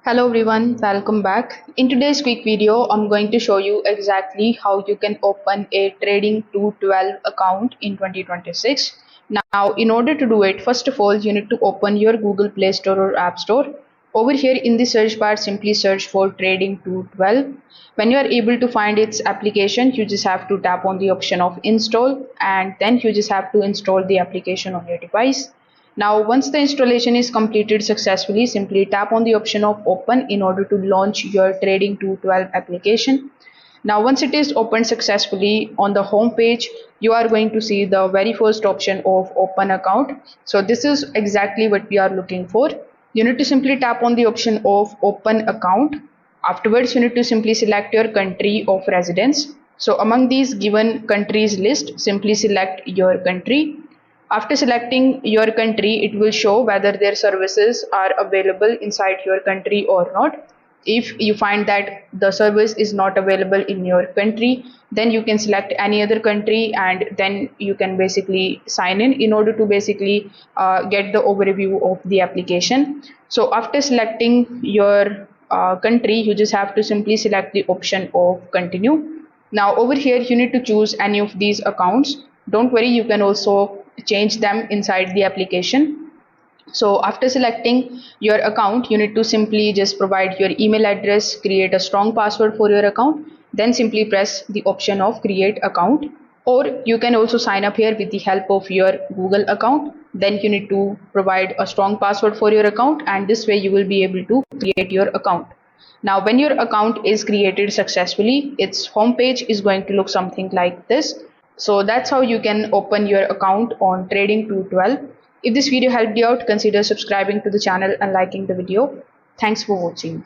Hello everyone, welcome back. In today's quick video, I'm going to show you exactly how you can open a trading 212 account in 2026. Now, in order to do it, first of all, you need to open your Google Play Store or App Store. Over here in the search bar, simply search for trading 212. When you are able to find its application, you just have to tap on the option of install and then you just have to install the application on your device. Now, once the installation is completed successfully, simply tap on the option of open in order to launch your Trading 212 application. Now, once it is opened successfully on the home page, you are going to see the very first option of open account. So this is exactly what we are looking for. You need to simply tap on the option of open account. Afterwards, you need to simply select your country of residence. So among these given countries list, simply select your country. After selecting your country, it will show whether their services are available inside your country or not. If you find that the service is not available in your country, then you can select any other country and then you can basically sign in order to basically get the overview of the application. So after selecting your country, you just have to simply select the option of continue. Now over here you need to choose any of these accounts. Don't worry, you can also change them inside the application. So after selecting your account, you need to simply just provide your email address, create a strong password for your account, then simply press the option of create account. Or you can also sign up here with the help of your Google account. Then you need to provide a strong password for your account and this way you will be able to create your account. Now, when your account is created successfully, its homepage is going to look something like this. So that's how you can open your account on Trading 212. If this video helped you out, consider subscribing to the channel and liking the video. Thanks for watching.